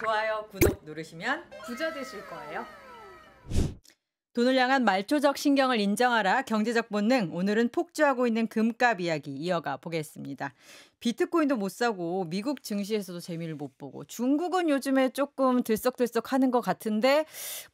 좋아요, 구독 누르시면 부자 되실 거예요. 돈을 향한 말초적 신경을 인정하라 경제적 본능. 오늘은 폭주하고 있는 금값 이야기 이어가 보겠습니다. 비트코인도 못 사고 미국 증시에서도 재미를 못 보고 중국은 요즘에 조금 들썩들썩 하는 것 같은데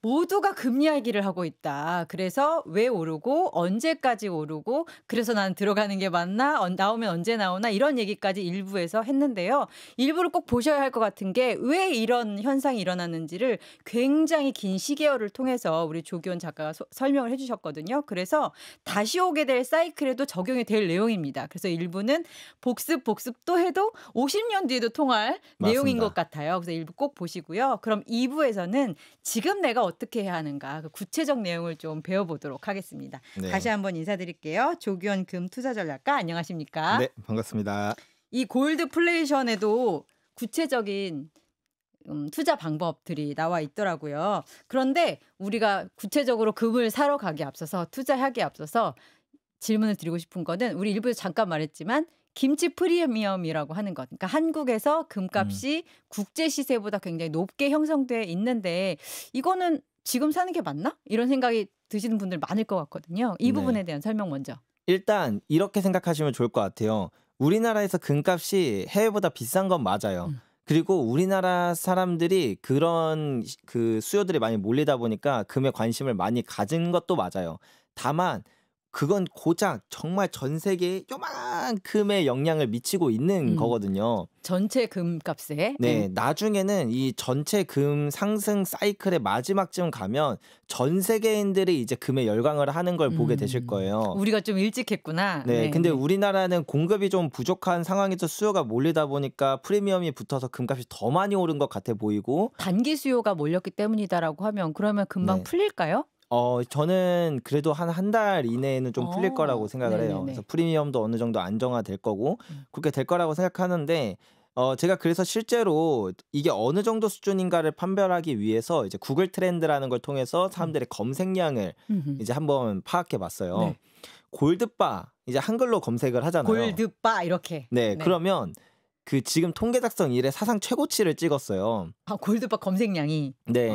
모두가 금리 이야기를 하고 있다. 그래서 왜 오르고 언제까지 오르고 그래서 난 들어가는 게 맞나 나오면 언제 나오나 이런 얘기까지 일부에서 했는데요. 일부를 꼭 보셔야 할 것 같은 게 왜 이런 현상이 일어났는지를 굉장히 긴 시계열을 통해서 우리 조기원 작가가 설명을 해주셨거든요. 그래서 다시 오게 될 사이클에도 적용이 될 내용입니다. 그래서 일부는 복습 또 해도 50년 뒤에도 통할 내용인 것 같아요. 그래서 일부 꼭 보시고요. 그럼 2부에서는 지금 내가 어떻게 해야 하는가 그 구체적 내용을 좀 배워보도록 하겠습니다. 네. 다시 한번 인사드릴게요. 조기원 금투자전략가 안녕하십니까? 네, 반갑습니다. 이 골드플레이션에도 구체적인 투자 방법들이 나와 있더라고요. 그런데 우리가 구체적으로 금을 사러 가기 앞서서 투자하기에 앞서서 질문을 드리고 싶은 거는 우리 일부에서 잠깐 말했지만 김치 프리미엄이라고 하는 것. 그러니까 한국에서 금값이 국제 시세보다 굉장히 높게 형성돼 있는데 이거는 지금 사는 게 맞나? 이런 생각이 드시는 분들 많을 것 같거든요. 이 부분에 대한 설명 먼저. 일단 이렇게 생각하시면 좋을 것 같아요. 우리나라에서 금값이 해외보다 비싼 건 맞아요. 그리고 우리나라 사람들이 그런 그 수요들이 많이 몰리다 보니까 금에 관심을 많이 가진 것도 맞아요. 다만 그건 고작 정말 전 세계에 요만큼의 영향을 미치고 있는 거거든요. 전체 금값에. 네, 나중에는 이 전체 금 상승 사이클의 마지막쯤 가면 전 세계인들이 이제 금에 열광을 하는 걸 보게 되실 거예요. 우리가 좀 일찍 했구나. 네, 근데 우리나라는 공급이 좀 부족한 상황에서 수요가 몰리다 보니까 프리미엄이 붙어서 금값이 더 많이 오른 것 같아 보이고 단기 수요가 몰렸기 때문이다라고 하면 그러면 금방 풀릴까요? 저는 그래도 한 달 이내에는 좀 풀릴 거라고 생각을 해요. 그래서 프리미엄도 어느 정도 안정화될 거고 그렇게 될 거라고 생각하는데 제가 그래서 실제로 이게 어느 정도 수준인가를 판별하기 위해서 이제 구글 트렌드라는 걸 통해서 사람들의 검색량을 이제 한번 파악해 봤어요. 네. 골드바 이제 한글로 검색을 하잖아요. 골드바 이렇게. 네, 그러면 그 지금 통계 작성 이래 사상 최고치를 찍었어요. 아, 골드바 검색량이. 네.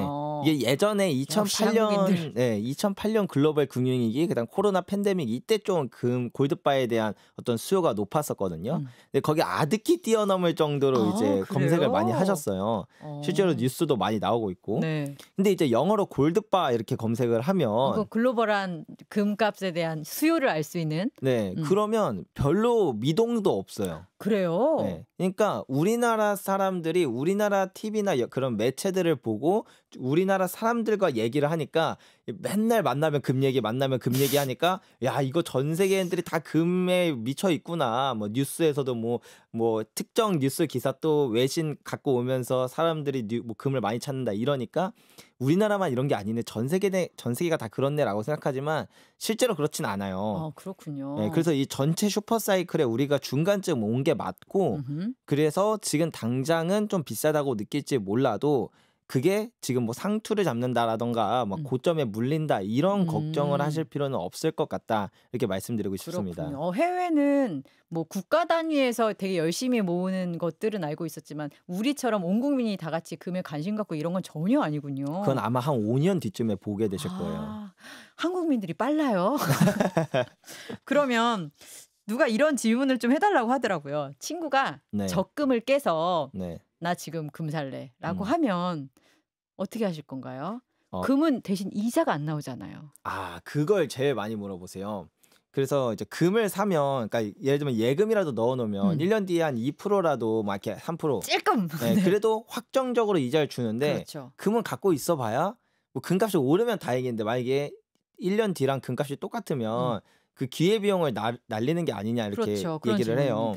이게 예전에 역시 한국인들. 2008년 글로벌 금융위기, 그다음 코로나 팬데믹 이때 좀 고ल्드바에 대한 어떤 수요가 높았었거든요. 근데 거기 아득히 뛰어넘을 정도로 이제 그래요? 검색을 많이 하셨어요. 실제로 뉴스도 많이 나오고 있고. 네. 근데 이제 영어로 골드바 이렇게 검색을 하면 그 글로벌한 금값에 대한 수요를 알 수 있는. 네, 그러면 별로 미동도 없어요. 그래요? 네. 그러니까 우리나라 사람들이 우리나라 TV나 그런 매체들을 보고 우리나라 사람들과 얘기를 하니까 맨날 만나면 금 얘기 하니까 야, 이거 전 세계인들이 다 금에 미쳐 있구나. 뭐 뉴스에서도 뭐 특정 뉴스 기사 또 외신 갖고 오면서 사람들이 뭐 금을 많이 찾는다 이러니까 우리나라만 이런 게 아니네. 전 세계가 다 그렇네라고 생각하지만 실제로 그렇진 않아요. 그렇군요. 네, 그래서 이 전체 슈퍼 사이클에 우리가 중간쯤 온 게 맞고 그래서 지금 당장은 좀 비싸다고 느낄지 몰라도 그게 지금 뭐 상투를 잡는다라던가 막 고점에 물린다 이런 걱정을 하실 필요는 없을 것 같다 이렇게 말씀드리고 싶습니다. 그렇군요. 해외는 뭐 국가 단위에서 되게 열심히 모으는 것들은 알고 있었지만 우리처럼 온 국민이 다 같이 금에 관심 갖고 이런 건 전혀 아니군요. 그건 아마 한 5년 뒤쯤에 보게 되실 거예요. 한국민들이 빨라요. 그러면 누가 이런 질문을 좀 해달라고 하더라고요. 친구가 적금을 깨서 나 지금 금 살래라고 하면 어떻게 하실 건가요? 금은 대신 이자가 안 나오잖아요. 아, 그걸 제일 많이 물어보세요. 그래서 이제 금을 사면, 그러니까 예를 들면 예금이라도 넣어놓으면 1년 뒤에 한 2%라도 막 이렇게 3%. 찔끔. 네, 그래도 확정적으로 이자를 주는데 그렇죠. 금은 갖고 있어봐야 뭐 금값이 오르면 다행인데 만약에 1년 뒤랑 금값이 똑같으면 그 기회비용을 날리는 게 아니냐 이렇게 그렇죠. 얘기를 해요.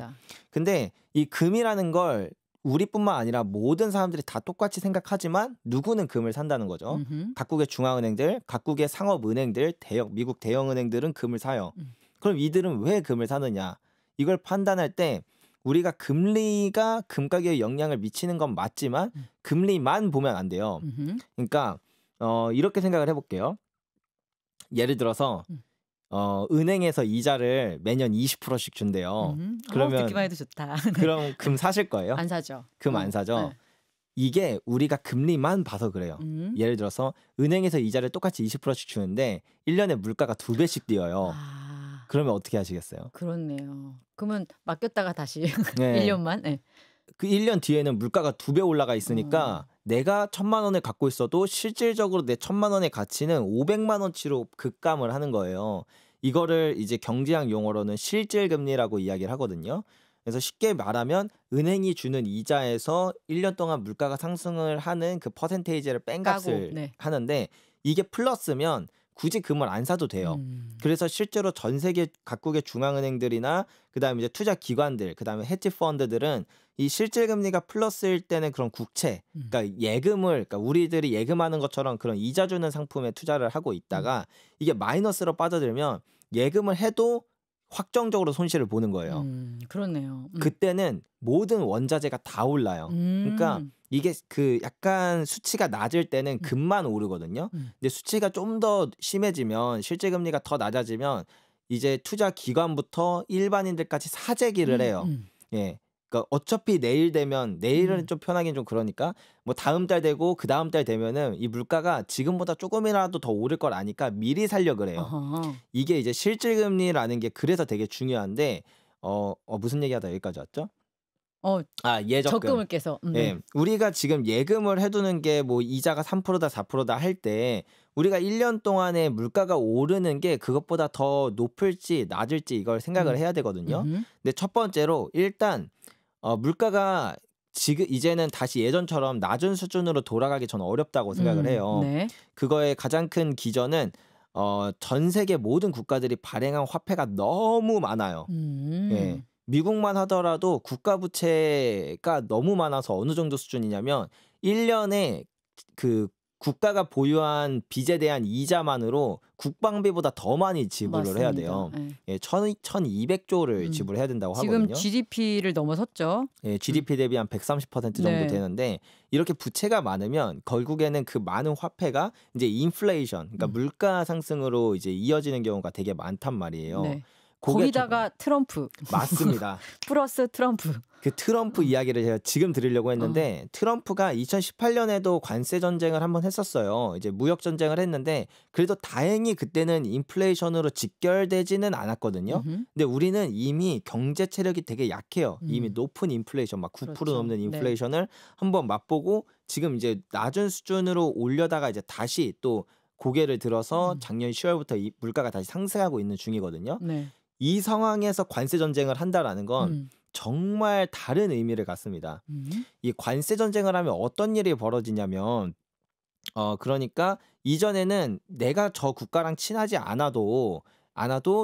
근데 이 금이라는 걸 우리뿐만 아니라 모든 사람들이 다 똑같이 생각하지만 누구는 금을 산다는 거죠. 각국의 중앙은행들, 각국의 상업은행들, 미국 대형은행들은 금을 사요. 그럼 이들은 왜 금을 사느냐? 이걸 판단할 때 우리가 금리가 금 가격에 영향을 미치는 건 맞지만 금리만 보면 안 돼요. 그러니까 이렇게 생각을 해볼게요. 예를 들어서 은행에서 이자를 매년 20%씩 준대요. 그러면 듣기만 해도 좋다. 그럼 금 사실 거예요? 안 사죠. 금 안 사죠. 이게 우리가 금리만 봐서 그래요. 예를 들어서 은행에서 이자를 똑같이 20%씩 주는데 1년에 물가가 2배씩 뛰어요. 아, 그러면 어떻게 하시겠어요? 그렇네요. 그러면 맡겼다가 다시 네. 1년만? 네. 그 1년 뒤에는 물가가 2배 올라가 어. 있으니까 내가 1,000만 원을 갖고 있어도 실질적으로 내 1,000만 원의 가치는 500만 원치로 급감을 하는 거예요. 이거를 이제 경제학 용어로는 실질금리라고 이야기를 하거든요. 그래서 쉽게 말하면 은행이 주는 이자에서 1년 동안 물가가 상승을 하는 그 퍼센테이지를 뺀 까고, 값을 네. 하는데 이게 플러스면 굳이 금을 안 사도 돼요. 그래서 실제로 전 세계 각국의 중앙은행들이나 그다음에 이제 투자 기관들, 그다음에 헤지 펀드들은 이 실질금리가 플러스일 때는 그런 국채, 그러니까 예금을, 그러니까 우리들이 예금하는 것처럼 그런 이자 주는 상품에 투자를 하고 있다가 이게 마이너스로 빠져들면 예금을 해도 확정적으로 손실을 보는 거예요. 그렇네요. 그때는 모든 원자재가 다 올라요. 그러니까 이게 그 약간 수치가 낮을 때는 금만 오르거든요. 근데 수치가 좀 더 심해지면 실질금리가 더 낮아지면 이제 투자 기관부터 일반인들까지 사재기를 해요. 예. 그러니까 어차피 내일 되면 내일은 좀 편하긴 좀 그러니까 뭐 다음 달 되고 그 다음 달 되면은 이 물가가 지금보다 조금이라도 더 오를 걸 아니까 미리 살려 그래요. 어허. 이게 이제 실질금리라는 게 그래서 되게 중요한데 무슨 얘기하다 여기까지 왔죠? 어, 예적금. 적금을 깨서. 예. 네. 우리가 지금 예금을 해두는 게 뭐 이자가 3%다 4%다 할 때 우리가 1년 동안에 물가가 오르는 게 그것보다 더 높을지 낮을지 이걸 생각을 해야 되거든요. 근데 첫 번째로 일단 물가가 지금 이제는 다시 예전처럼 낮은 수준으로 돌아가기 저는 어렵다고 생각을 해요. 네. 그거의 가장 큰 기전은 전 세계 모든 국가들이 발행한 화폐가 너무 많아요. 예. 미국만 하더라도 국가 부채가 너무 많아서 어느 정도 수준이냐면 1년에 그 국가가 보유한 빚에 대한 이자만으로 국방비보다 더 많이 지불을 해야 돼요. 맞습니다. 예. 예, 1,200조를 지불해야 된다고 지금 하거든요. GDP를 넘어섰죠. 예, GDP 대비 한 130% 정도 네. 되는데 이렇게 부채가 많으면 결국에는 그 많은 화폐가 이제 인플레이션, 그러니까 물가 상승으로 이제 이어지는 경우가 되게 많단 말이에요. 네. 그게 거기다가 트럼프 맞습니다. 플러스 트럼프. 그 트럼프 이야기를 제가 지금 드리려고 했는데 트럼프가 2018년에도 관세 전쟁을 한번 했었어요. 이제 무역 전쟁을 했는데 그래도 다행히 그때는 인플레이션으로 직결되지는 않았거든요. 근데 우리는 이미 경제 체력이 되게 약해요. 이미 높은 인플레이션 막 9% 그렇죠. 넘는 네. 인플레이션을 한번 맛보고 지금 이제 낮은 수준으로 올려다가 이제 다시 또 고개를 들어서 작년 10월부터 이 물가가 다시 상승하고 있는 중이거든요. 네. 이 상황에서 관세 전쟁을 한다라는 건 정말 다른 의미를 갖습니다. 이 관세 전쟁을 하면 어떤 일이 벌어지냐면 그러니까 이전에는 내가 저 국가랑 친하지 않아도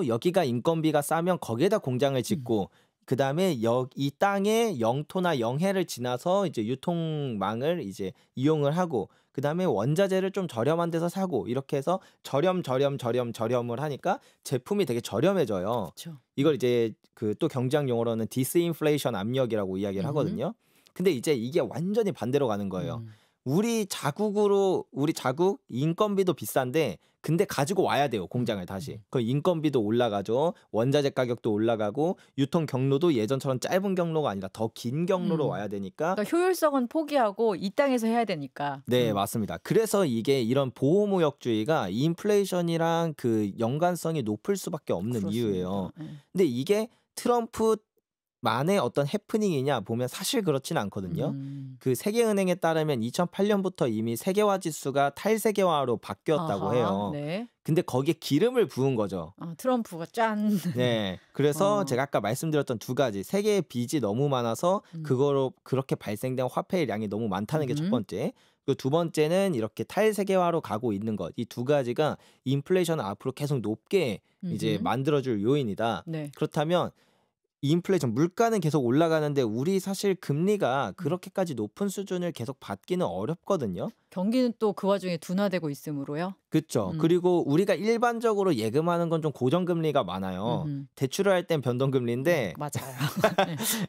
여기가 인건비가 싸면 거기에다 공장을 짓고 그다음에 이 땅의 영토나 영해를 지나서 이제 유통망을 이제 이용을 하고 그다음에 원자재를 좀 저렴한 데서 사고 이렇게 해서 저렴을 하니까 제품이 되게 저렴해져요. 그렇죠. 이걸 이제 그 또 경제학 용어로는 디스인플레이션 압력이라고 이야기를 하거든요. 근데 이제 이게 완전히 반대로 가는 거예요. 우리 자국 인건비도 비싼데 근데 가지고 와야 돼요, 공장을 다시. 그 인건비도 올라가죠. 원자재 가격도 올라가고 유통 경로도 예전처럼 짧은 경로가 아니라 더 긴 경로로 와야 되니까 그러니까 효율성은 포기하고 이 땅에서 해야 되니까. 네, 맞습니다. 그래서 이게 이런 보호무역주의가 인플레이션이랑 그 연관성이 높을 수밖에 없는 그렇습니다. 이유예요. 예. 근데 이게 트럼프만의 어떤 해프닝이냐 보면 사실 그렇진 않거든요. 그 세계은행에 따르면 2008년부터 이미 세계화 지수가 탈세계화로 바뀌었다고 아하, 해요. 네. 근데 거기에 기름을 부은 거죠. 트럼프가 짠. 네. 그래서 어. 제가 아까 말씀드렸던 두 가지. 세계의 빚이 너무 많아서 그거로 그렇게 발생된 화폐의 양이 너무 많다는 게 첫 번째. 그리고 두 번째는 이렇게 탈세계화로 가고 있는 것. 이 두 가지가 인플레이션을 앞으로 계속 높게 이제 만들어줄 요인이다. 네. 그렇다면 인플레이션 물가는 계속 올라가는데 우리 사실 금리가 그렇게까지 높은 수준을 계속 받기는 어렵거든요. 경기는 또 그 와중에 둔화되고 있으므로요. 그렇죠. 그리고 우리가 일반적으로 예금하는 건 좀 고정금리가 많아요. 대출을 할 땐 변동금리인데 맞아요.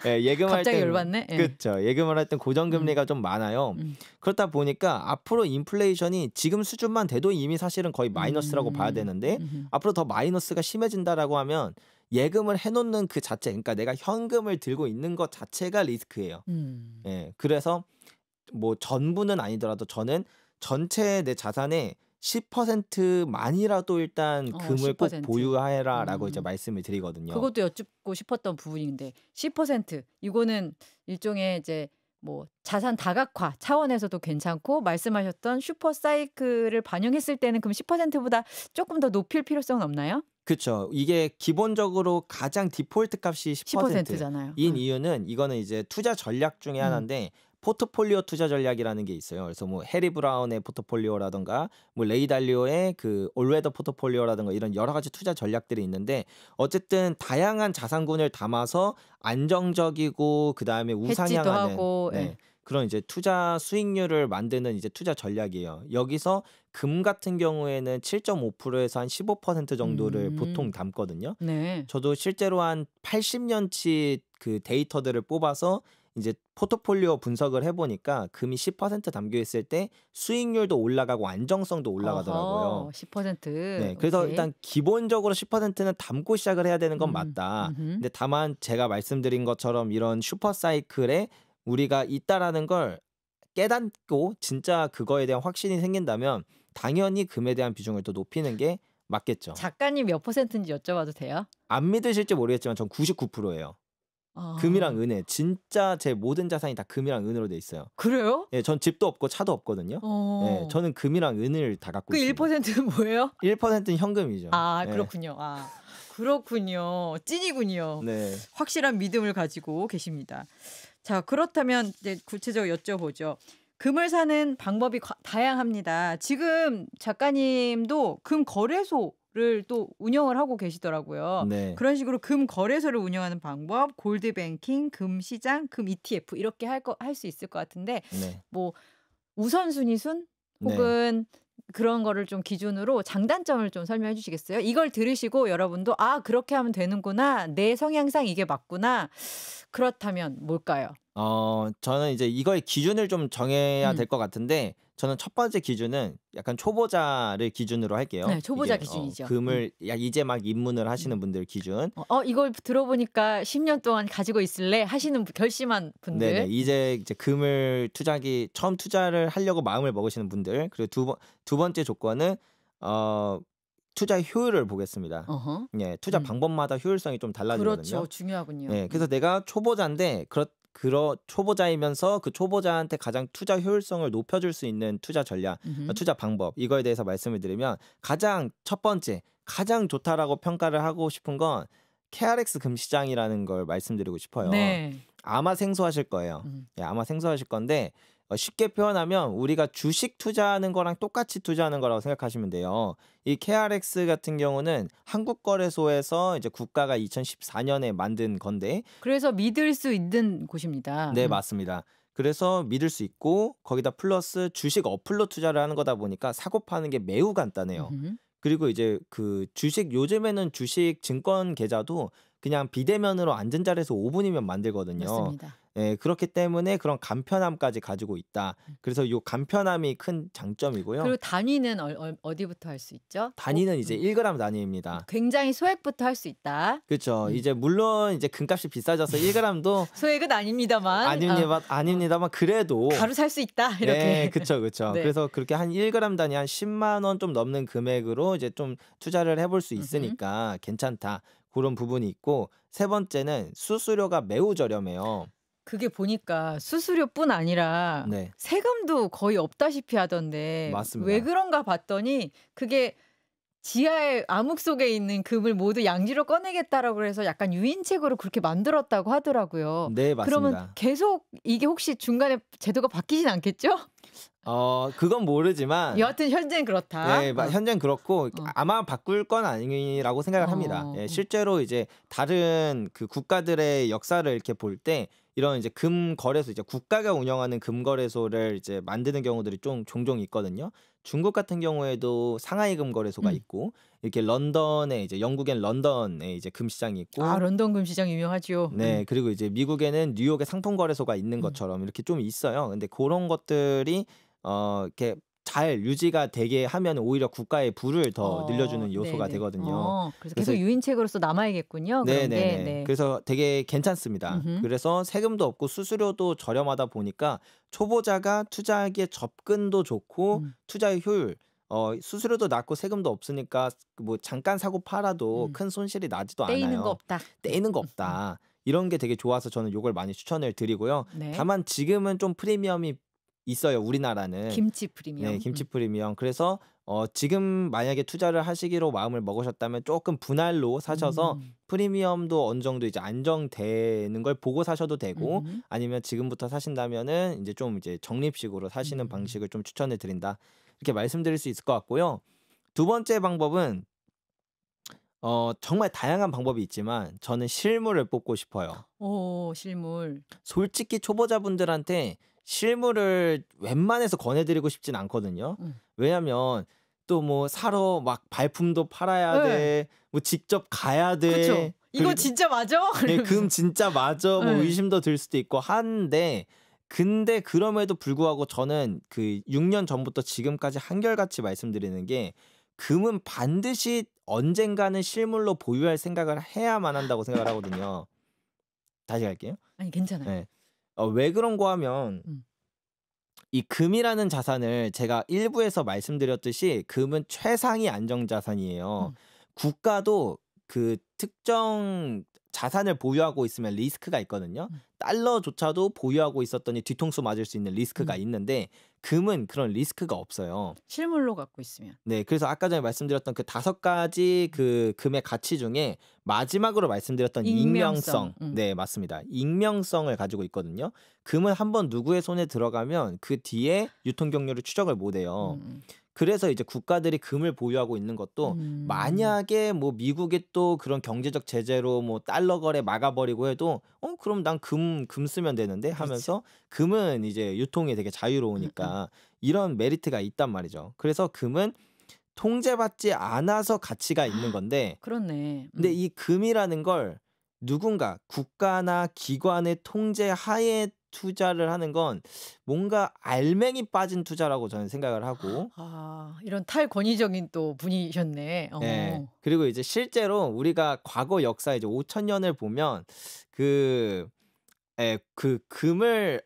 예, 예금할 갑자기 땐 열받네. 예. 그렇죠. 예금을 할 땐 고정금리가 좀 많아요. 그렇다 보니까 앞으로 인플레이션이 지금 수준만 돼도 이미 사실은 거의 마이너스라고 봐야 되는데 앞으로 더 마이너스가 심해진다라고 하면 예금을 해놓는 그 자체, 그러니까 내가 현금을 들고 있는 것 자체가 리스크예요. 예, 그래서 뭐 전부는 아니더라도 저는 전체 내 자산의 10%만이라도 일단 금을 꼭 10%. 보유해라라고 이제 말씀을 드리거든요. 그것도 여쭙고 싶었던 부분인데 10% 이거는 일종의 이제 뭐 자산 다각화 차원에서도 괜찮고 말씀하셨던 슈퍼 사이클을 반영했을 때는 그럼 10%보다 조금 더 높일 필요성은 없나요? 그쵸. 이게 기본적으로 가장 디폴트 값이 10%잖아요. 10%인 이유는 이거는 이제 투자 전략 중에 하나인데 포트폴리오 투자 전략이라는 게 있어요. 그래서 뭐 해리 브라운의 포트폴리오라든가 뭐 레이 달리오의 그 올웨더 포트폴리오라든가 이런 여러 가지 투자 전략들이 있는데 어쨌든 다양한 자산군을 담아서 안정적이고 그다음에 해지도 우상향하는 하고 네. 그런 이제 투자 수익률을 만드는 이제 투자 전략이에요. 여기서 금 같은 경우에는 7.5%에서 한 15% 정도를 보통 담거든요. 네. 저도 실제로 한 80년치 그 데이터들을 뽑아서 이제 포트폴리오 분석을 해보니까 금이 10% 담겨 있을 때 수익률도 올라가고 안정성도 올라가더라고요. 10%. 네, 그래서 오케이. 일단 기본적으로 10%는 담고 시작을 해야 되는 건 음, 맞다. 음흠. 근데 다만 제가 말씀드린 것처럼 이런 슈퍼 사이클에 우리가 있다라는 걸 깨닫고 진짜 그거에 대한 확신이 생긴다면 당연히 금에 대한 비중을 더 높이는 게 맞겠죠. 작가님 몇 %인지 여쭤봐도 돼요? 안 믿으실지 모르겠지만 전 99%예요. 금이랑 은에 진짜 제 모든 자산이 다 금이랑 은으로 돼 있어요. 그래요? 예, 전 집도 없고 차도 없거든요. 예, 저는 금이랑 은을 다 갖고 그 있습니다. 1%는 뭐예요? 1%는 현금이죠. 아, 예. 그렇군요. 그렇군요. 찐이군요. 네. 확실한 믿음을 가지고 계십니다. 자, 그렇다면 이제 구체적으로 여쭤보죠. 금을 사는 방법이 다양합니다. 지금 작가님도 금 거래소를 또 운영을 하고 계시더라고요. 네. 그런 식으로 금 거래소를 운영하는 방법, 골드 뱅킹, 금 시장, 금 ETF 이렇게 할 수 있을 것 같은데 네. 뭐 우선순위 순 혹은 그런 거를 좀 기준으로 장단점을 좀 설명해 주시겠어요? 이걸 들으시고 여러분도 아, 그렇게 하면 되는구나. 내 성향상 이게 맞구나. 그렇다면 뭘까요? 저는 이제 이거의 기준을 좀 정해야 음. 될 것 같은데 저는 첫 번째 기준은 약간 초보자를 기준으로 할게요. 네, 초보자 이게 기준이죠. 금을 이제 막 입문을 하시는 분들 기준. 이걸 들어보니까 10년 동안 가지고 있을래 하시는 결심한 분들. 네네. 이제 금을 처음 투자를 하려고 마음을 먹으시는 분들. 그리고 두 번째 조건은 투자 효율을 보겠습니다. 어허. 예, 투자 방법마다 효율성이 좀 달라지거든요. 그렇죠. 중요하군요. 네, 그래서 내가 초보자인데 초보자이면서 그 초보자한테 가장 투자 효율성을 높여줄 수 있는 투자 전략, 투자 방법 이거에 대해서 말씀을 드리면 가장 첫 번째, 가장 좋다라고 평가를 하고 싶은 건 KRX 금시장이라는 걸 말씀드리고 싶어요. 네. 아마 생소하실 거예요. 예, 아마 생소하실 건데 쉽게 표현하면 우리가 주식 투자하는 거랑 똑같이 투자하는 거라고 생각하시면 돼요. 이 KRX 같은 경우는 한국거래소에서 이제 국가가 2014년에 만든 건데 그래서 믿을 수 있는 곳입니다. 네, 맞습니다. 그래서 믿을 수 있고 거기다 플러스 주식 어플로 투자를 하는 거다 보니까 사고 파는 게 매우 간단해요. 그리고 이제 그 요즘에는 주식 증권 계좌도 그냥 비대면으로 앉은 자리에서 5분이면 만들거든요. 맞습니다. 예, 그렇기 때문에 그런 간편함까지 가지고 있다. 그래서 이 간편함이 큰 장점이고요. 그리고 단위는 어디부터 할 수 있죠? 단위는 이제 1g 단위입니다. 굉장히 소액부터 할 수 있다. 그렇죠. 이제 물론 이제 금값이 비싸져서 1g도 소액은 아닙니다만. 아닙니다만 그래도 가루 살 수 있다. 이렇게. 네, 그렇죠. 네. 그래서 그렇게 한 1g 단위 한 10만 원 좀 넘는 금액으로 이제 좀 투자를 해볼 수 있으니까 괜찮다. 그런 부분이 있고 세 번째는 수수료가 매우 저렴해요. 그게 보니까 수수료뿐 아니라 네. 세금도 거의 없다시피 하던데 맞습니다. 왜 그런가 봤더니 그게 지하의 암흑 속에 있는 금을 모두 양지로 꺼내겠다라고 해서 약간 유인책으로 그렇게 만들었다고 하더라고요. 네, 맞습니다. 그러면 계속 이게 혹시 중간에 제도가 바뀌진 않겠죠? 그건 모르지만 여하튼 현재는 그렇다. 네, 현재는 그렇고 아마 바꿀 건 아니라고 생각을 합니다. 예, 실제로 이제 다른 그 국가들의 역사를 이렇게 볼 때 이런 이제 금 거래소 이제 국가가 운영하는 금 거래소를 이제 만드는 경우들이 좀 종종 있거든요. 중국 같은 경우에도 상하이 금 거래소가 있고 이렇게 런던에 이제 영국엔 런던에 이제 금 시장이 있고 런던 금 시장 유명하죠. 네, 그리고 이제 미국에는 뉴욕에 상품 거래소가 있는 것처럼 이렇게 좀 있어요. 근데 그런 것들이 이렇게 잘 유지가 되게 하면 오히려 국가의 부를 더 늘려주는 요소가 네네. 되거든요. 그래서 계속 유인책으로서 남아야겠군요. 그런 게. 네네네. 네. 그래서 되게 괜찮습니다. 음흠. 그래서 세금도 없고 수수료도 저렴하다 보니까 초보자가 투자하기에 접근도 좋고 투자의 효율, 수수료도 낮고 세금도 없으니까 뭐 잠깐 사고 팔아도 큰 손실이 나지도 떼이는 거 않아요. 없다. 떼이는 거 없다. 이런 게 되게 좋아서 저는 요걸 많이 추천을 드리고요. 네. 다만 지금은 좀 프리미엄이 있어요, 우리나라는. 김치 프리미엄. 네, 김치 프리미엄. 그래서 지금 만약에 투자를 하시기로 마음을 먹으셨다면 조금 분할로 사셔서 프리미엄도 어느 정도 이제 안정되는 걸 보고 사셔도 되고, 아니면 지금부터 사신다면은 이제 좀 이제 적립식으로 사시는 방식을 좀 추천해 드린다. 이렇게 말씀드릴 수 있을 것 같고요. 두 번째 방법은 정말 다양한 방법이 있지만 저는 실물을 뽑고 싶어요. 오, 실물. 솔직히 초보자분들한테 실물을 웬만해서 권해드리고 싶진 않거든요. 왜냐면 또 뭐 사러 막 발품도 팔아야 네. 돼, 뭐 직접 가야 돼. 그쵸. 이거 그리고 진짜 맞아? 네, 금 진짜 맞아. 뭐 네. 의심도 들 수도 있고 한데, 근데 그럼에도 불구하고 저는 그 6년 전부터 지금까지 한결같이 말씀드리는 게, 금은 반드시 언젠가는 실물로 보유할 생각을 해야만 한다고 생각을 하거든요. 다시 갈게요. 아니, 괜찮아요. 네. 왜 그런 거 하면 이 금이라는 자산을 제가 일부에서 말씀드렸듯이 금은 최상위 안정자산이에요. 국가도 그 특정 자산을 보유하고 있으면 리스크가 있거든요. 달러조차도 보유하고 있었더니 뒤통수 맞을 수 있는 리스크가 있는데 금은 그런 리스크가 없어요. 실물로 갖고 있으면. 네, 그래서 아까 전에 말씀드렸던 그 5가지 그 금의 가치 중에 마지막으로 말씀드렸던 익명성. 네, 맞습니다. 익명성을 가지고 있거든요. 금은 한번 누구의 손에 들어가면 그 뒤에 유통 경로를 추적을 못 해요. 그래서 이제 국가들이 금을 보유하고 있는 것도 만약에 뭐 미국이 또 그런 경제적 제재로 뭐 달러 거래 막아버리고 해도 그럼 난 금 쓰면 되는데 하면서 금은 이제 유통이 되게 자유로우니까 이런 메리트가 있단 말이죠. 그래서 금은 통제받지 않아서 가치가 있는 건데, 그렇네. 근데 이 금이라는 걸 누군가 국가나 기관의 통제 하에 투자를 하는 건 뭔가 알맹이 빠진 투자라고 저는 생각을 하고, 이런 탈권위적인 또 분이셨네. 네. 그리고 이제 실제로 우리가 과거 역사 이제 5,000년을 보면 그 금을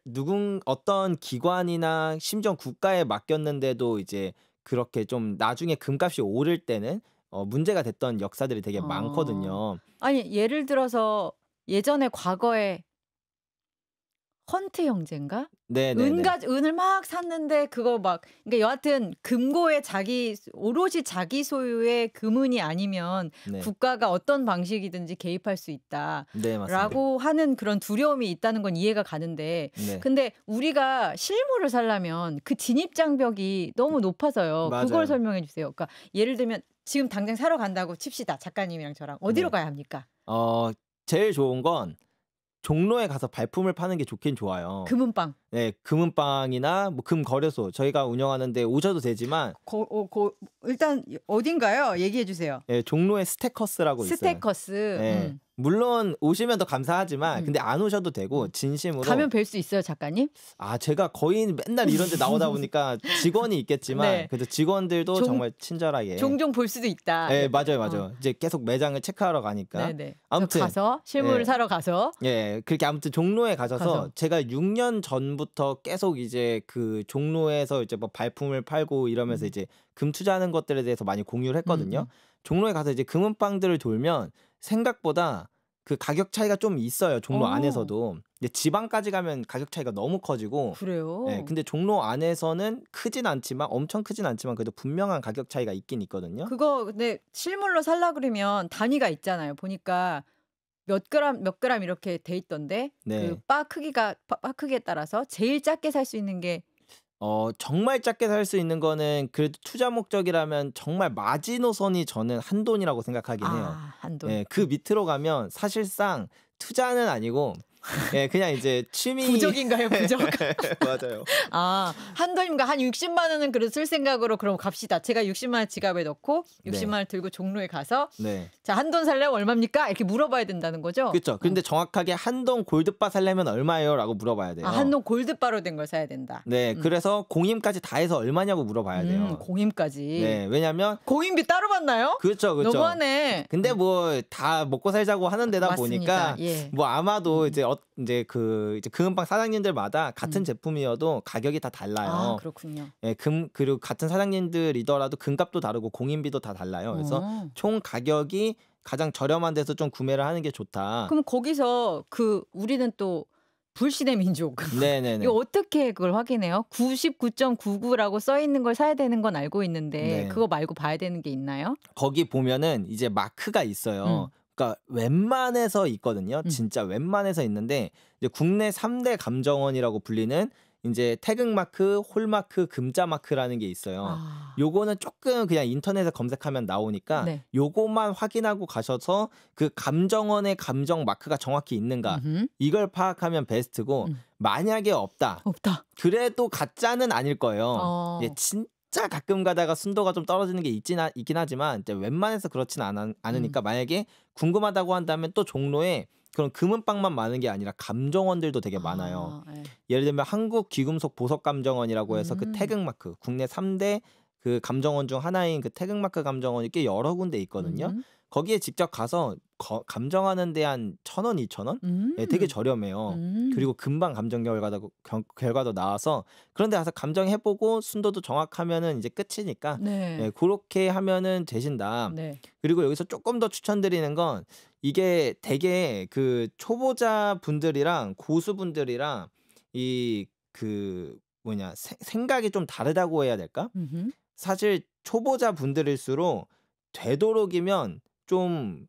어떤 기관이나 심지어 국가에 맡겼는데도 이제 그렇게 좀 나중에 금값이 오를 때는 문제가 됐던 역사들이 되게 많거든요. 아니, 예를 들어서 예전에 과거에 헌트 형제인가? 네네네. 은을 막 샀는데 그거 막, 그러니까 여하튼 금고에 오롯이 자기 소유의 금은이 아니면 네. 국가가 어떤 방식이든지 개입할 수 있다. 네, 맞습니다. 라고 하는 그런 두려움이 있다는 건 이해가 가는데, 네. 근데 우리가 실물을 사려면 그 진입 장벽이 너무 높아서요. 맞아요. 그걸 설명해 주세요. 그러니까 예를 들면 지금 당장 사러 간다고 칩시다. 작가님이랑 저랑 어디로 네. 가야 합니까? 제일 좋은 건 종로에 가서 발품을 파는 게 좋긴 좋아요. 금은방. 네, 금은방이나 뭐 금거래소 저희가 운영하는데 오셔도 되지만, 일단 어딘가요? 얘기해 주세요. 네, 종로에 스테커스라고 있어요. 스테커스. 네. 물론 오시면 더 감사하지만 근데 안 오셔도 되고 진심으로 가면 뵐 수 있어요, 작가님? 제가 거의 맨날 이런 데 나오다 보니까 직원이 있겠지만 네. 그래도 직원들도 정말 친절하게 종종 볼 수도 있다. 네, 맞아요. 이제 계속 매장을 체크하러 가니까. 네네. 아무튼 가서 실물을 네. 사러 가서. 예, 그렇게 아무튼 종로에 가셔서 제가 6년 전부터 계속 이제 그 종로에서 이제 뭐 발품을 팔고 이러면서 이제 금 투자하는 것들에 대해서 많이 공유를 했거든요. 종로에 가서 이제 금은방들을 돌면 생각보다 그 가격 차이가 좀 있어요. 종로 안에서도. 근데 지방까지 가면 가격 차이가 너무 커지고. 그래요? 네, 근데 종로 안에서는 엄청 크진 않지만 그래도 분명한 가격 차이가 있긴 있거든요. 그거 근데 실물로 살라 그러면 단위가 있잖아요. 보니까 몇 그램 이렇게 돼 있던데. 네. 그 바 크기에 따라서 제일 작게 살 수 있는 게 정말 작게 살 수 있는 거는 그래도 투자 목적이라면 정말 마지노선이 저는 한돈이라고 생각하긴 해요. 한돈. 예, 그 밑으로 가면 사실상 투자는 아니고 예, 그냥 이제 취미 부적인가요, 부적? 맞아요. 한돈이면 한 60만 원은 그래도 쓸 생각으로 그럼 갑시다. 제가 60만 원 지갑에 넣고 60만 네. 원 들고 종로에 가서 네. 자, 한돈 살려면 얼마입니까? 이렇게 물어봐야 된다는 거죠? 그렇죠. 근데 정확하게 한돈 골드바 살려면 얼마예요? 라고 물어봐야 돼요. 아, 한돈 골드바로 된 걸 사야 된다. 네, 그래서 공임까지 다 해서 얼마냐고 물어봐야 돼요. 공임까지. 네, 왜냐면 공임비 따로 받나요? 그렇죠, 그렇죠. 너무하네. 근데 뭐 다 먹고 살자고 하는 데다 맞습니다. 보니까 예. 뭐 아마도 이제 이제 금은방 사장님들마다 같은 제품이어도 가격이 다 달라요. 아, 그렇군요. 예, 그리고 같은 사장님들이더라도 금값도 다르고 공임비도 다 달라요. 그래서 총 가격이 가장 저렴한 데서 좀 구매를 하는 게 좋다. 그럼 거기서 우리는 또 불신의 민족. 네네네. 이거 어떻게 그걸 확인해요? 99.99라고 써 있는 걸 사야 되는 건 알고 있는데 네. 그거 말고 봐야 되는 게 있나요? 거기 보면은 이제 마크가 있어요. 그러니까 웬만해서 있거든요. 진짜 웬만해서 있는데 이제 국내 3대 감정원이라고 불리는 이제 태극마크, 홀마크, 금자마크라는 게 있어요. 요거는 조금 그냥 인터넷에 검색하면 나오니까 네. 요거만 확인하고 가셔서 그 감정원의 감정 마크가 정확히 있는가 이걸 파악하면 베스트고 만약에 없다. 그래도 가짜는 아닐 거예요. 예, 진짜 가끔 가다가 순도가 좀 떨어지는 게 있긴 하지만 이제 웬만해서 그렇진 않으니까 만약에 궁금하다고 한다면 또 종로에 그런 금은방만 많은 게 아니라 감정원들도 되게 많아요. 네. 예를 들면 한국귀금속 보석감정원이라고 해서 그 태극마크 국내 3대 그 감정원 중 하나인 그 태극마크 감정원이 꽤 여러 군데 있거든요. 거기에 직접 가서 감정하는 데 한 1,000원, 2,000원? 예, 되게 저렴해요. 그리고 금방 감정 결과도 나와서 그런 데 가서 감정해보고 순도도 정확하면은 이제 끝이니까 네. 예, 그렇게 하면은 되신다. 네. 그리고 여기서 조금 더 추천드리는 건 이게 되게 그 초보자 분들이랑 고수분들이랑 생각이 좀 다르다고 해야 될까? 사실 초보자 분들일수록 되도록이면 좀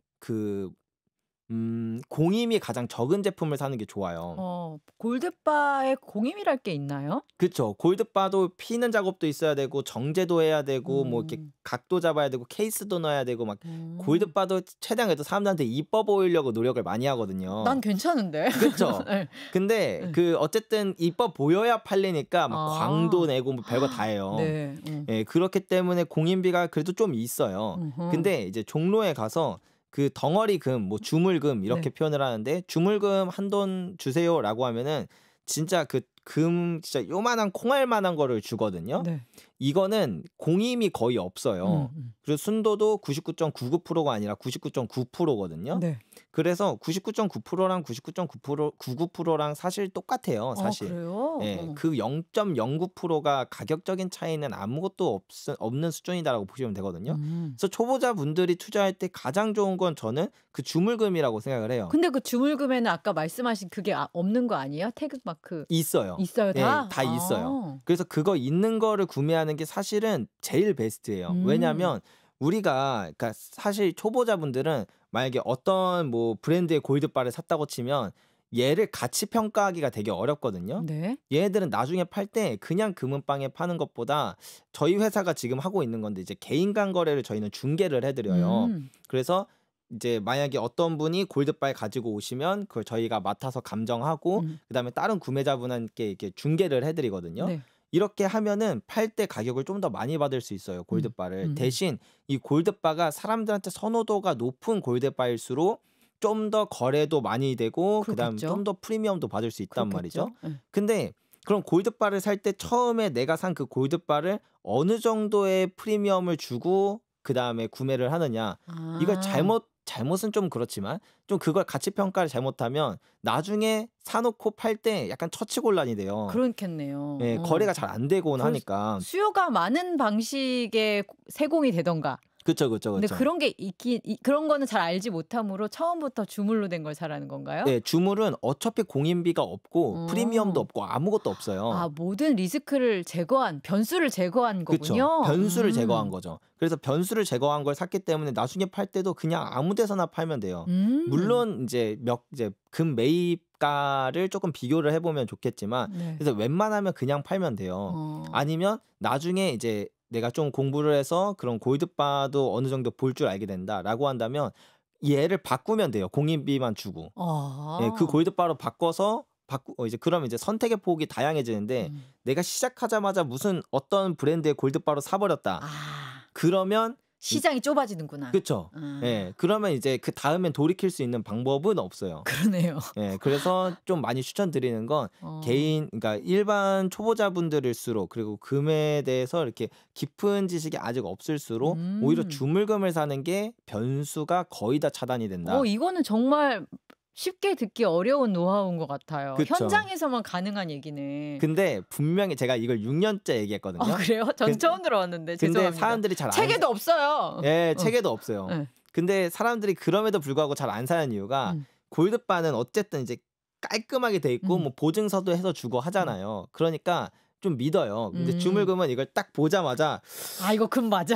공임이 가장 적은 제품을 사는 게 좋아요. 골드바에 공임이랄 게 있나요? 그렇죠. 골드바도 피는 작업도 있어야 되고 정제도 해야 되고 뭐 이렇게 각도 잡아야 되고 케이스도 넣어야 되고 막 골드바도 최대한 그래도 사람들한테 이뻐 보이려고 노력을 많이 하거든요. 난 괜찮은데. 그렇죠. 네. 근데 어쨌든 이뻐 보여야 팔리니까 막 광도 내고 뭐 별거 다 해요. 네. 예, 그렇기 때문에 공임비가 그래도 좀 있어요. 근데 이제 종로에 가서 그 덩어리금, 뭐 주물금 이렇게 표현을 하는데 주물금 한돈 주세요라고 하면은 진짜 진짜 요만한 콩알만한 거를 주거든요. 네. 이거는 공임이 거의 없어요. 그리고 순도도 99.99%가 아니라 99.9%거든요. 네. 그래서 99.9%랑 99.99%랑 사실 똑같아요. 사실. 그래요? 예, 그 0.09%가 가격적인 차이는 아무것도 없는 수준이다라고 보시면 되거든요. 그래서 초보자 분들이 투자할 때 가장 좋은 건 저는 그 주물금이라고 생각을 해요. 근데 그 주물금에는 아까 말씀하신 그게 없는 거 아니에요? 태극마크. 있어요. 있어요, 다? 예, 다 있어요. 그래서 그거 있는 거를 구매하는 게 사실은 제일 베스트예요. 왜냐하면 우리가 그러니까 사실 초보자분들은 만약에 어떤 뭐 브랜드의 골드바를 샀다고 치면 얘를 가치 평가하기가 되게 어렵거든요. 네. 얘네들은 나중에 팔 때 그냥 금은방에 파는 것보다 저희 회사가 지금 하고 있는 건데 이제 개인 간 거래를 저희는 중개를 해드려요. 그래서 이제 만약에 어떤 분이 골드바에 가지고 오시면 그걸 저희가 맡아서 감정하고 그다음에 다른 구매자분한테 이렇게 중개를 해드리거든요. 네. 이렇게 하면은 팔 때 가격을 좀 더 많이 받을 수 있어요. 골드바를. 대신 이 골드바가 사람들한테 선호도가 높은 골드바일수록 좀 더 거래도 많이 되고 그다음 좀 더 프리미엄도 받을 수 있단 말이죠. 근데 그럼 골드바를 살 때 처음에 내가 산 그 골드바를 어느 정도의 프리미엄을 주고 그다음에 구매를 하느냐. 이걸 잘못은 좀 그렇지만 좀 그걸 가치 평가를 잘못하면 나중에 사놓고 팔 때 약간 처치곤란이 돼요. 그렇겠네요. 예, 거래가 잘 안 되곤 하니까. 수요가 많은 방식의 세공이 되던가. 그쵸. 근데 그런 게 그런 거는 잘 알지 못하므로 처음부터 주물로 된 걸 사라는 건가요? 네, 주물은 어차피 공임비가 없고 프리미엄도 없고 아무것도 없어요. 모든 리스크를 변수를 제거한 거군요. 그렇죠. 변수를 제거한 거죠. 그래서 변수를 제거한 걸 샀기 때문에 나중에 팔 때도 그냥 아무 데서나 팔면 돼요. 물론 이제 금 매입가를 조금 비교를 해보면 좋겠지만 그래서 웬만하면 그냥 팔면 돼요. 아니면 나중에 이제 내가 좀 공부를 해서 그런 골드바도 어느 정도 볼 줄 알게 된다라고 한다면 얘를 바꾸면 돼요. 공임비만 주고. 예, 그 골드바로 바꿔서 그럼 이제 선택의 폭이 다양해지는데 내가 시작하자마자 무슨 어떤 브랜드의 골드바로 사버렸다. 그러면 시장이 좁아지는구나. 그렇죠. 예. 그러면 이제 그 다음엔 돌이킬 수 있는 방법은 없어요. 그러네요. 예. 그래서 좀 많이 추천드리는 건 그러니까 일반 초보자분들일수록 그리고 금에 대해서 이렇게 깊은 지식이 아직 없을수록 오히려 주물금을 사는 게 변수가 거의 다 차단이 된다. 이거는 정말 쉽게 듣기 어려운 노하우인 것 같아요. 그쵸. 현장에서만 가능한 얘기네. 근데 분명히 제가 이걸 6년째 얘기했거든요. 그래요? 전 처음 들어왔는데 근데 죄송합니다. 사람들이 잘 안 책에도 없어요. 예, 책에도 없어요. 네. 근데 사람들이 그럼에도 불구하고 잘 안 사는 이유가 골드바는 어쨌든 이제 깔끔하게 돼 있고 뭐 보증서도 해서 주고 하잖아요. 그러니까 좀 믿어요. 근데 주물금은 이걸 딱 보자마자 이거 금 맞아.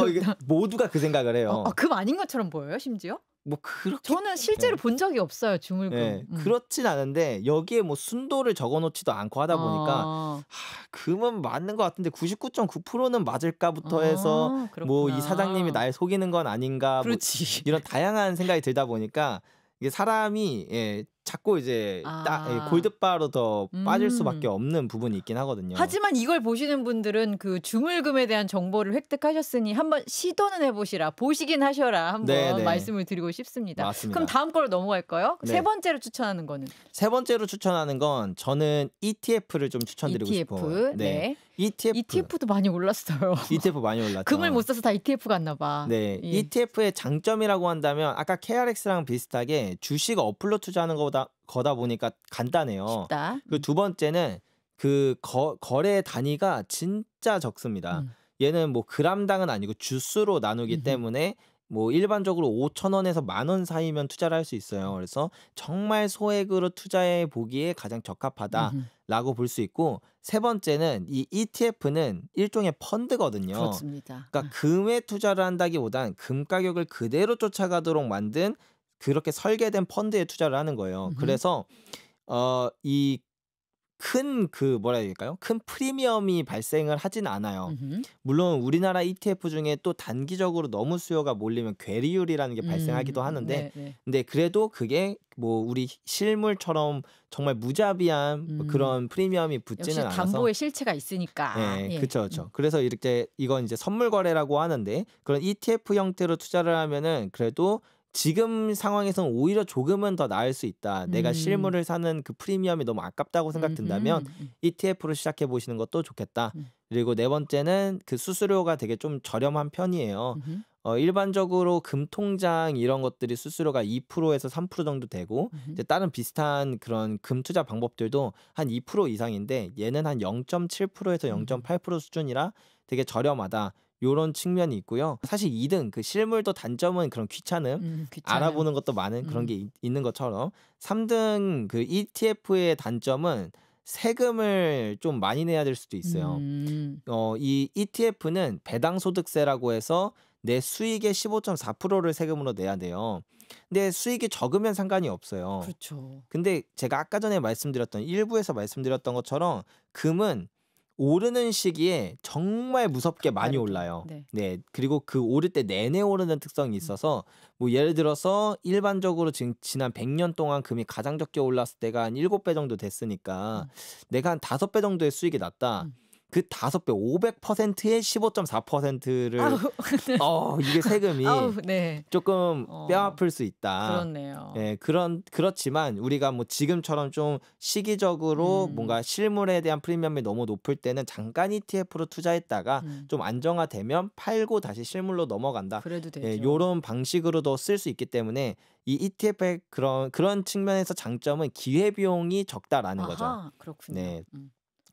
이게 모두가 그 생각을 해요. 금 아닌 것처럼 보여요, 심지어? 뭐 그렇게 저는 실제로 본 적이 없어요, 주물금. 네, 그렇진 않은데 여기에 뭐 순도를 적어놓지도 않고 하다 보니까 금은 맞는 것 같은데 99.9%는 맞을까부터 해서 뭐 이 사장님이 날 속이는 건 아닌가 뭐 이런 다양한 생각이 들다 보니까 이게 사람이 자꾸 이제 골드바로 더 빠질 수밖에 없는 부분이 있긴 하거든요. 하지만 이걸 보시는 분들은 그 주물금에 대한 정보를 획득하셨으니 한번 시도는 해보시라, 보시긴 하셔라 한번 말씀을 드리고 싶습니다. 맞습니다. 그럼 다음 거로 넘어갈까요? 네. 세 번째로 추천하는 거는? 세 번째로 추천하는 건 저는 ETF를 좀 추천드리고 싶어요. 네. ETF도 많이 올랐어요. ETF 많이 올랐죠. 금을 못 사서 다 ETF 갔나 봐. 네. ETF의 장점이라고 한다면 아까 KRX랑 비슷하게 주식 어플로 투자하는 거다 보니까 간단해요. 쉽다. 그리고 두 번째는 그 거래 단위가 진짜 적습니다. 얘는 뭐 그람당은 아니고 주수로 나누기 때문에 뭐 일반적으로 5,000원에서 10,000원 사이면 투자를 할 수 있어요. 그래서 정말 소액으로 투자해 보기에 가장 적합하다라고 볼 수 있고, 세 번째는 이 ETF는 일종의 펀드거든요. 그렇습니다. 그러니까 금에 투자를 한다기보단 금 가격을 그대로 쫓아가도록 만든 그렇게 설계된 펀드에 투자를 하는 거예요. 그래서 이 큰 뭐라 해야 될까요? 큰 프리미엄이 발생을 하진 않아요. 물론 우리나라 ETF 중에 또 단기적으로 너무 수요가 몰리면 괴리율이라는 게 발생하기도 하는데 근데 그래도 그게 뭐 우리 실물처럼 정말 무자비한 그런 프리미엄이 붙지는 않아서 담보의 실체가 있으니까. 네, 그렇죠. 그래서 이건 이제 선물 거래라고 하는데 그런 ETF 형태로 투자를 하면은 그래도 지금 상황에서는 오히려 조금은 더 나을 수 있다. 내가 실물을 사는 그 프리미엄이 너무 아깝다고 생각된다면 ETF로 시작해 보시는 것도 좋겠다. 그리고 네 번째는 그 수수료가 되게 좀 저렴한 편이에요. 일반적으로 금통장 이런 것들이 수수료가 2%에서 3% 정도 되고 이제 다른 비슷한 그런 금 투자 방법들도 한 2% 이상인데 얘는 한 0.7%에서 0.8% 수준이라 되게 저렴하다. 요런 측면이 있고요. 사실 2등 그 실물도 단점은 그런 귀찮음. 알아보는 것도 많은 그런 게 있는 것처럼 3등 그 ETF의 단점은 세금을 좀 많이 내야 될 수도 있어요. 이 ETF는 배당소득세라고 해서 내 수익의 15.4%를 세금으로 내야 돼요. 근데 수익이 적으면 상관이 없어요. 그렇죠. 근데 제가 아까 전에 일부에서 말씀드렸던 것처럼 금은 오르는 시기에 정말 무섭게 많이 올라요. 네. 그리고 그 오를 때 내내 오르는 특성이 있어서 뭐 예를 들어서 일반적으로 지난 100년 동안 금이 가장 적게 올랐을 때가 한 7배 정도 됐으니까 내가 한 5배 정도의 수익이 났다. 그 5배 500%의 15.4%를 이게 세금이 조금 뼈 아플 수 있다. 그렇네요. 네, 그렇지만 우리가 뭐 지금처럼 좀 시기적으로 뭔가 실물에 대한 프리미엄이 너무 높을 때는 잠깐 ETF로 투자했다가 좀 안정화되면 팔고 다시 실물로 넘어간다. 그래도 되죠. 이런 방식으로도 쓸 수 있기 때문에 이 ETF의 그런 측면에서 장점은 기회 비용이 적다라는 거죠. 그렇군요. 네.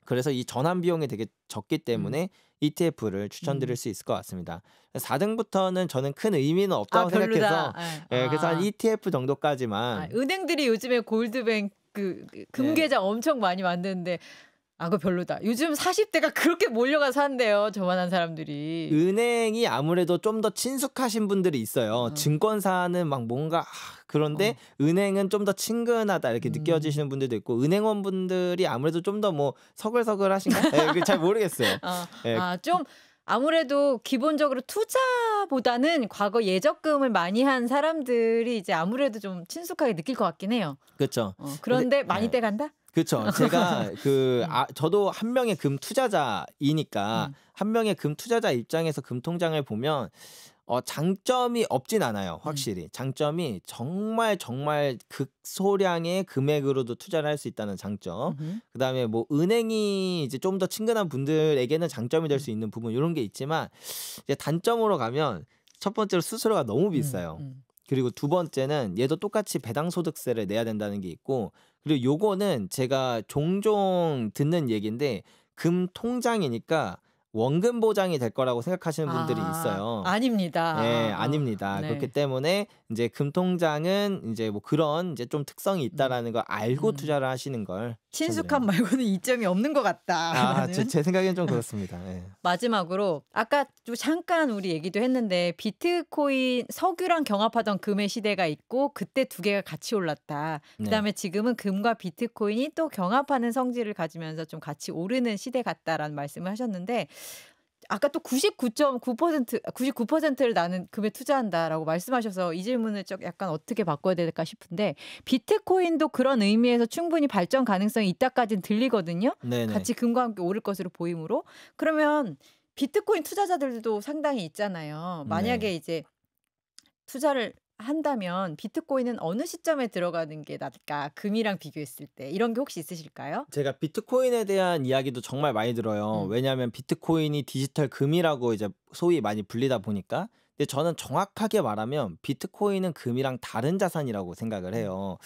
그래서 이 전환 비용이 되게 적기 때문에 ETF를 추천드릴 수 있을 것 같습니다. 4등부터는 저는 큰 의미는 없다고 생각해서 그래서 한 ETF 정도까지만. 은행들이 요즘에 골드뱅 금 계좌 엄청 많이 만드는데 그거 별로다. 요즘 40대가 그렇게 몰려가서 한대요. 저만한 사람들이. 은행이 아무래도 좀 더 친숙하신 분들이 있어요. 증권사는 막 뭔가 그런데 은행은 좀 더 친근하다 이렇게 느껴지시는 분들도 있고 은행원 분들이 아무래도 좀 더 뭐 서글서글하신가? 잘 모르겠어요. 좀 아무래도 기본적으로 투자보다는 과거 예적금을 많이 한 사람들이 이제 아무래도 좀 친숙하게 느낄 것 같긴 해요. 그렇죠. 그런데 많이 떼간다? 그렇죠. 제가 저도 한 명의 금 투자자이니까 한 명의 금 투자자 입장에서 금통장을 보면 장점이 없진 않아요. 확실히. 장점이 정말 정말 극소량의 금액으로도 투자를 할 수 있다는 장점. 그다음에 뭐 은행이 이제 좀 더 친근한 분들에게는 장점이 될 수 있는 부분 요런 게 있지만 이제 단점으로 가면 첫 번째로 수수료가 너무 비싸요. 그리고 두 번째는 얘도 똑같이 배당소득세를 내야 된다는 게 있고 그리고 요거는 제가 종종 듣는 얘기인데 금통장이니까 원금 보장이 될 거라고 생각하시는 분들이 있어요. 아닙니다. 예, 아닙니다. 네. 그렇기 때문에 이제 금통장은 이제 뭐 그런 이제 좀 특성이 있다라는 걸 알고 투자를 하시는 걸 친숙함 추천드립니다. 말고는 이점이 없는 것 같다. 제 생각엔 좀 그렇습니다. 예. 마지막으로 아까 좀 잠깐 우리 얘기도 했는데 비트코인 석유랑 경합하던 금의 시대가 있고 그때 두 개가 같이 올랐다. 그다음에 지금은 금과 비트코인이 또 경합하는 성질을 가지면서 좀 같이 오르는 시대 같다라는 말씀을 하셨는데 아까 또 99%를 나는 금에 투자한다라고 말씀하셔서 이 질문을 좀 약간 어떻게 바꿔야 될까 싶은데 비트코인도 그런 의미에서 충분히 발전 가능성이 있다까지는 들리거든요. 네네. 같이 금과 함께 오를 것으로 보이므로. 그러면 비트코인 투자자들도 상당히 있잖아요. 만약에 이제 투자를 한다면 비트코인은 어느 시점에 들어가는 게 나을까? 금이랑 비교했을 때 이런 게 혹시 있으실까요? 제가 비트코인에 대한 이야기도 정말 많이 들어요. 왜냐하면 비트코인이 디지털 금이라고 이제 소위 많이 불리다 보니까. 근데 저는 정확하게 말하면 비트코인은 금이랑 다른 자산이라고 생각을 해요.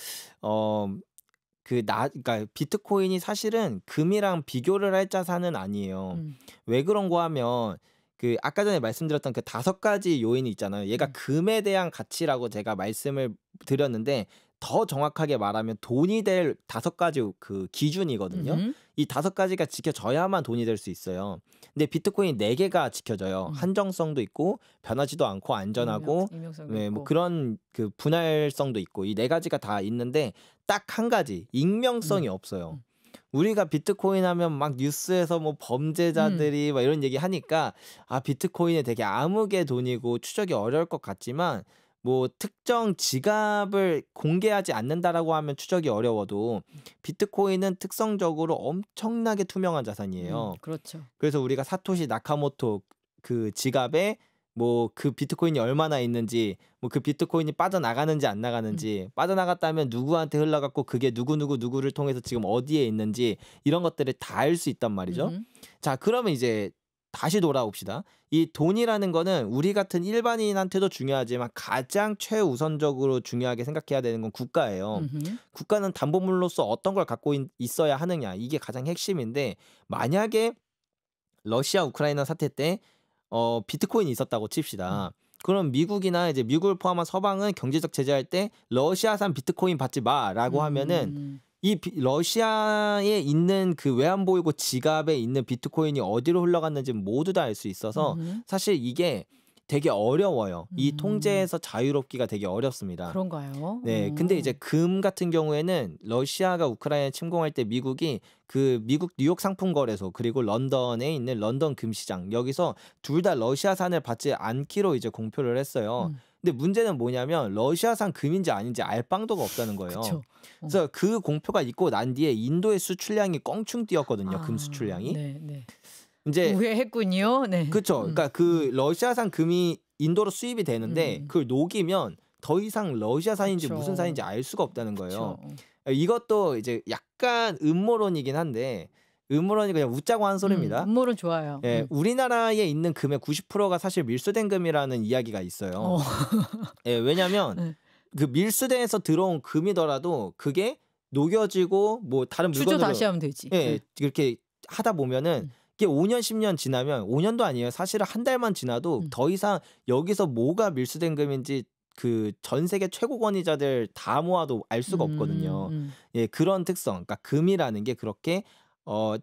그러니까 비트코인이 사실은 금이랑 비교를 할 자산은 아니에요. 왜 그런가 하면 그 아까 전에 말씀드렸던 그 5가지 요인이 있잖아요. 얘가 금에 대한 가치라고 제가 말씀을 드렸는데 더 정확하게 말하면 돈이 될 5가지 그 기준이거든요. 이 5가지가 지켜져야만 돈이 될 수 있어요. 근데 비트코인 4개가 지켜져요. 한정성도 있고 변하지도 않고 안전하고 익명성도 뭐 있고. 그런 그 분할성도 있고 이 4가지가 다 있는데 딱 한 가지 익명성이 없어요. 우리가 비트코인 하면 막 뉴스에서 뭐 범죄자들이 막 이런 얘기 하니까 비트코인이 되게 암흑의 돈이고 추적이 어려울 것 같지만 뭐 특정 지갑을 공개하지 않는다라고 하면 추적이 어려워도 비트코인은 특성적으로 엄청나게 투명한 자산이에요. 그렇죠. 그래서 우리가 사토시 나카모토 그 지갑에 뭐 그 비트코인이 얼마나 있는지 뭐 그 비트코인이 빠져나가는지 안 나가는지 빠져나갔다면 누구한테 흘러갔고 그게 누구를 통해서 지금 어디에 있는지 이런 것들을 다 알 수 있단 말이죠. 자, 그러면 이제 다시 돌아옵시다. 이 돈이라는 거는 우리 같은 일반인한테도 중요하지만 가장 최우선적으로 중요하게 생각해야 되는 건 국가예요. 국가는 담보물로서 어떤 걸 갖고 있어야 하느냐 이게 가장 핵심인데 만약에 러시아 우크라이나 사태 때 비트코인이 있었다고 칩시다. 그럼 미국이나 이제 미국을 포함한 서방은 경제적 제재할 때 러시아산 비트코인 받지 마라고 하면은 이 러시아에 있는 그 외환보유고 지갑에 있는 비트코인이 어디로 흘러갔는지 모두 다 알 수 있어서 사실 이게 되게 어려워요. 이 통제에서 자유롭기가 되게 어렵습니다. 그런가요? 네, 근데 이제 금 같은 경우에는 러시아가 우크라이나 침공할 때 미국이 그 미국 뉴욕 상품거래소 그리고 런던에 있는 런던 금시장 여기서 둘 다 러시아산을 받지 않기로 이제 공표를 했어요. 근데 문제는 뭐냐면 러시아산 금인지 아닌지 알 방도가 없다는 거예요. 그쵸. 그래서 그 공표가 있고 난 뒤에 인도의 수출량이 껑충 뛰었거든요. 금 수출량이. 네. 이제 우회했군요. 네. 그렇죠. 그러니까 그 러시아산 금이 인도로 수입이 되는데 그걸 녹이면 더 이상 러시아산인지 그쵸. 무슨 산인지 알 수가 없다는 거예요. 그쵸. 이것도 이제 약간 음모론이긴 한데 음모론이 그냥 웃자고 한 소리입니다. 음모론 좋아요. 예, 우리나라에 있는 금의 90%가 사실 밀수된 금이라는 이야기가 있어요. 예, 왜냐하면 그 밀수대에서 들어온 금이더라도 그게 녹여지고 뭐 다른 추조 물건으로 다시 하면 되지. 예, 이렇게 하다 보면은 이게 5년 10년 지나면 5년도 아니에요. 사실은 한 달만 지나도 더 이상 여기서 뭐가 밀수된 금인지 그 전 세계 최고 권위자들 다 모아도 알 수가 없거든요. 예, 그런 특성. 그러니까 금이라는 게 그렇게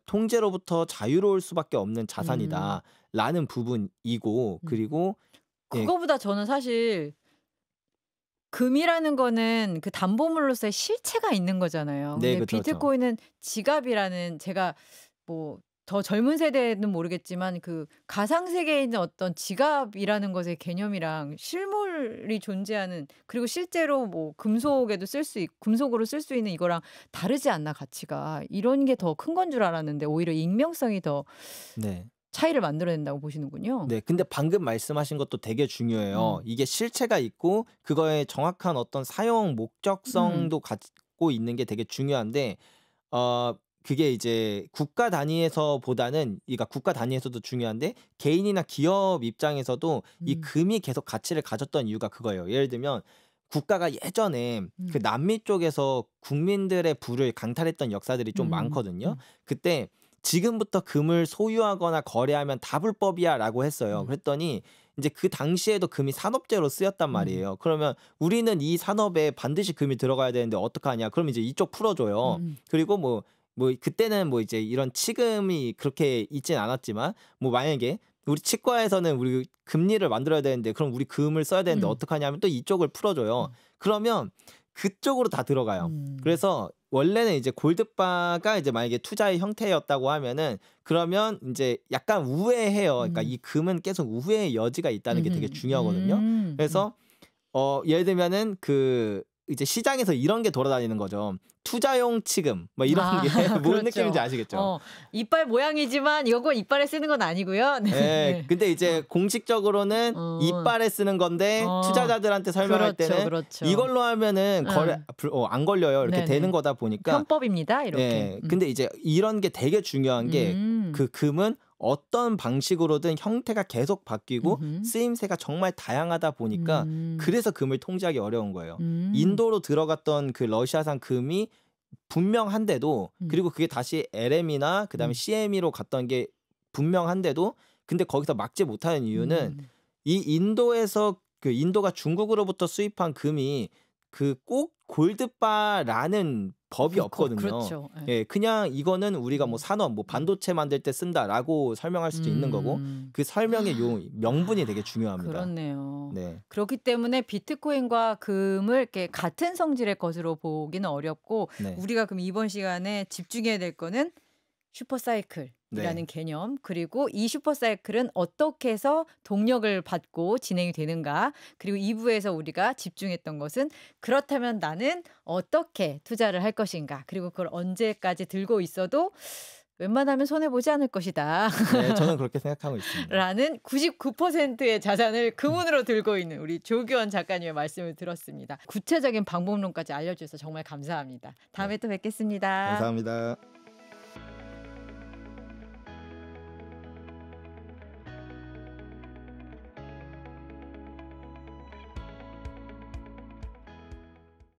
통제로부터 자유로울 수밖에 없는 자산이다라는 부분이고 그리고 그거보다 저는 사실 금이라는 거는 그 담보물로서의 실체가 있는 거잖아요. 네, 근데 그쵸, 그쵸. 비트코인은 지갑이라는 제가 뭐 더 젊은 세대는 모르겠지만 그 가상 세계에 있는 어떤 지갑이라는 것의 개념이랑 실물이 존재하는 그리고 실제로 뭐 금속으로 쓸 수 있는 이거랑 다르지 않나 가치가 이런 게 더 큰 건 줄 알았는데 오히려 익명성이 더 네. 차이를 만들어낸다고 보시는군요. 네, 근데 방금 말씀하신 것도 되게 중요해요. 이게 실체가 있고 그거의 정확한 어떤 사용 목적성도 갖고 있는 게 되게 중요한데 그게 이제 국가 단위에서보다는 그러니까 국가 단위에서도 중요한데 개인이나 기업 입장에서도 이 금이 계속 가치를 가졌던 이유가 그거예요. 예를 들면 국가가 예전에 그 남미 쪽에서 국민들의 부를 강탈했던 역사들이 좀 많거든요. 그때 지금부터 금을 소유하거나 거래하면 다 불법이야라고 했어요. 그랬더니 이제 그 당시에도 금이 산업재로 쓰였단 말이에요. 그러면 우리는 이 산업에 반드시 금이 들어가야 되는데 어떡하냐? 그럼 이제 이쪽 풀어줘요. 그리고 뭐 그때는 뭐 이제 이런 치금이 그렇게 있진 않았지만 뭐 만약에 우리 치과에서는 우리 금리를 만들어야 되는데 그럼 우리 금을 써야 되는데 어떡하냐면 또 이쪽을 풀어줘요. 그러면 그쪽으로 다 들어가요. 그래서 원래는 이제 골드바가 이제 만약에 투자의 형태였다고 하면은 그러면 이제 약간 우회해요. 그러니까 이 금은 계속 우회의 여지가 있다는 게 되게 중요하거든요. 그래서 예를 들면은 그 이제 시장에서 이런 게 돌아다니는 거죠. 투자용 치금 뭐 이런 게 뭔 그렇죠. 느낌인지 아시겠죠? 이빨 모양이지만 이거 이빨에 쓰는 건 아니고요. 네. 네. 근데 이제 공식적으로는 이빨에 쓰는 건데 투자자들한테 설명할 때는 그렇죠. 이걸로 하면은 거래 안 걸려요. 이렇게 네네. 되는 거다 보니까 편법입니다. 이렇게. 네. 근데 이제 이런 게 되게 중요한 게 그 금은 어떤 방식으로든 형태가 계속 바뀌고 쓰임새가 정말 다양하다 보니까 그래서 금을 통제하기 어려운 거예요. 인도로 들어갔던 그 러시아산 금이 분명한데도 그리고 그게 다시 LM이나 그다음에 CME로 갔던 게 분명한데도 근데 거기서 막지 못하는 이유는 이 인도에서 그 인도가 중국으로부터 수입한 금이 그 꼭 골드바라는 법이 없거든요. 그렇죠. 예, 그냥 이거는 우리가 뭐 산업, 뭐 반도체 만들 때 쓴다라고 설명할 수도 있는 거고 그 설명의 명분이 되게 중요합니다. 그렇네요. 네. 그렇기 때문에 비트코인과 금을 이렇게 같은 성질의 것으로 보기는 어렵고 네. 우리가 그럼 이번 시간에 집중해야 될 거는 슈퍼사이클. 이라는 개념 그리고 이 슈퍼사이클은 어떻게 해서 동력을 받고 진행이 되는가 그리고 2부에서 우리가 집중했던 것은 그렇다면 나는 어떻게 투자를 할 것인가 그리고 그걸 언제까지 들고 있어도 웬만하면 손해보지 않을 것이다. 네, 저는 그렇게 생각하고 있습니다. 라는 99%의 자산을 금운으로 들고 있는 우리 조규원 작가님의 말씀을 들었습니다. 구체적인 방법론까지 알려주셔서 정말 감사합니다. 다음에 또 뵙겠습니다. 감사합니다.